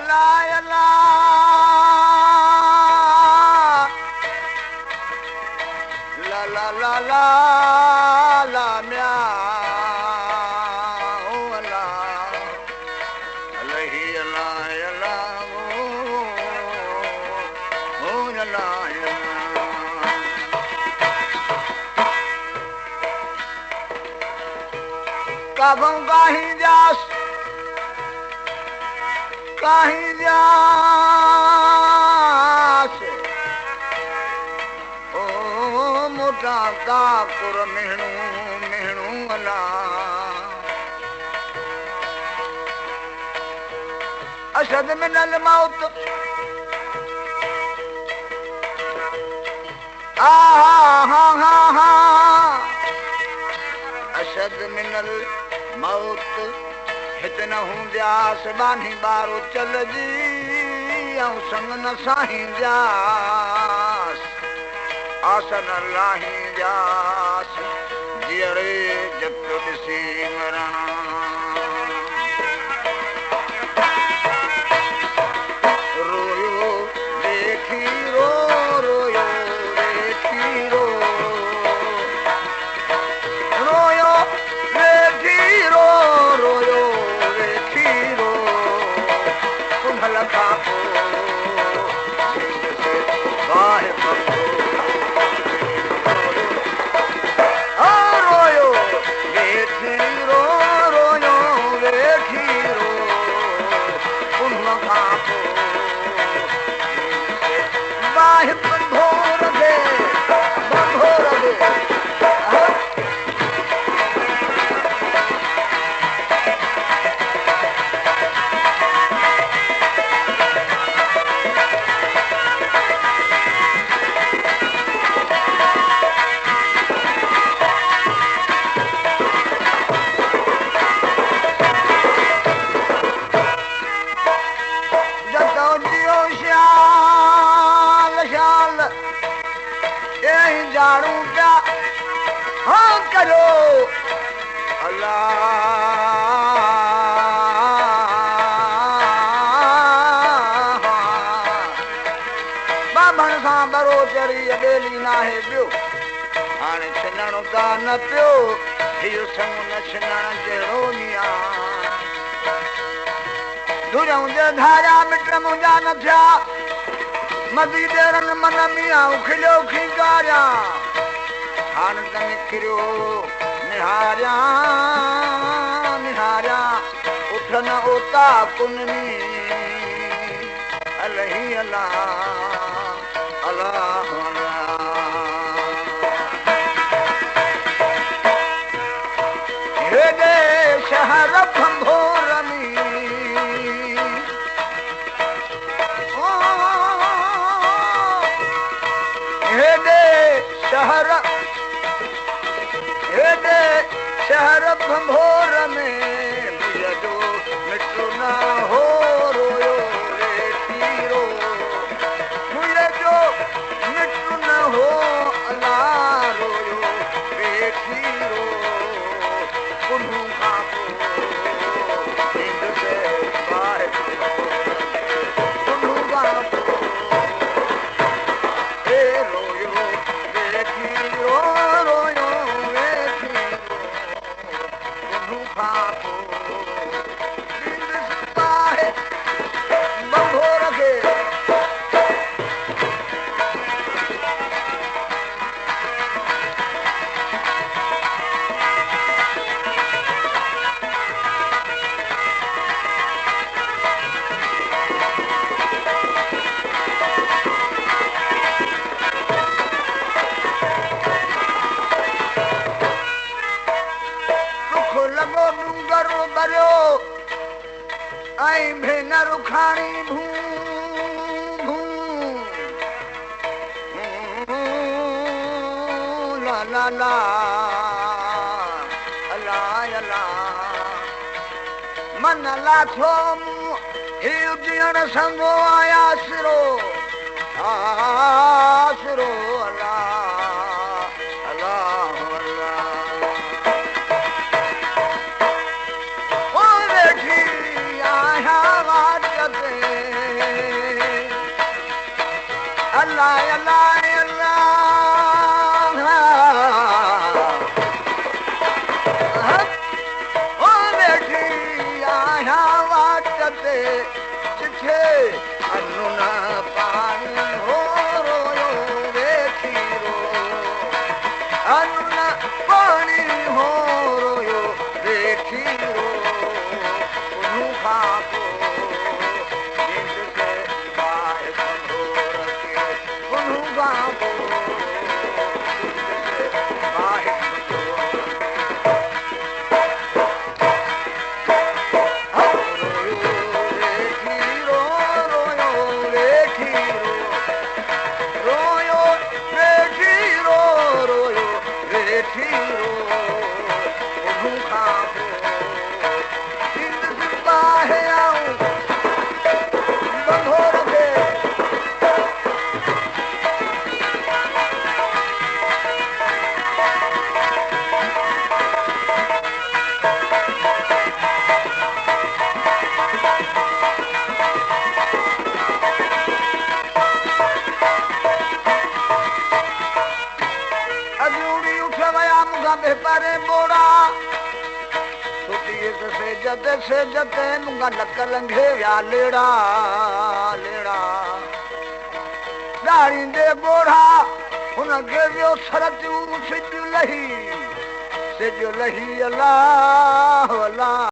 अल्लाह अल्लाह ला ला ला ला ला म्या ओ अल्लाह अल्लाह अल्लाह ओ अल्लाह काबों काहीं जास काहीं जास ओ मोटा काकुर मेहणू मेहणू अल्लाह अशद मिनल मौत अशद मिनल मौत हित न हूंद्यास बानी बारो चल जी ऐं संग न साहींद्यास आसन लाही व्यास जीअरे जत ॾिसी मरण रोयो देखी रो रोयो देखी रो रोयो देखी रो रोयो देखी रो कुंभल का को वाहे बंदो रोयो देखी रो रोयो देखी रो कुंभल का को वाहे बंदो रे बंदो रे जाड़ू क्या हाँ करो अल्लाह बामण सां बरो चरी अडेली नाहे पियो हाणे छिनण का न पियो हीउ संग न छिनण जहिड़ो मिया दुरियूं जे धारा मिट मुंहिंजा न थिया मदी देरन मन मिया उखिलियो खींकारिया हाण त निकिरियो निहारिया निहारिया उठ न ओता कुननी अलही अल्लाह अल्लाह हेॾे शहर भंभोर में हेॾे शहर भंभोर में मुझ जो मिटु न हो रोयो वेठी रो मुझ जो मिटु न हो अल्लाह रोयो वेठी रो कुन्हू खां पोइ हिंद से बाहि कुन्हू खां पोइ रोयो वेठी रो रोयो वेठी रो खां पोइ हिंद से बाहि बंभोर खे ऐं भेनर खाणी भूं भूं ला ला ला अल्लाह अल्लाह मन लाथो हीउ जीअण संगो आयासिरो आसिरो अल्लाह अल्लाह अल्लाह वेठी आया वाट ते थे अनु न पानी हो रोयो वेठी रो अनु न पानी हो रोयो वेठी रो उन्हू खां पोइ नींद से बाहि बंधो रखे उन्हू खां पोइ नींद से बाहि बंधो परे मोड़ा से जते मुंगा नक लंघे विया लेड़ा लेड़ा ॾाड़ी दे ॻोढ़ा हुनखे वियो सरतियूं सिज लही अलाह अलाह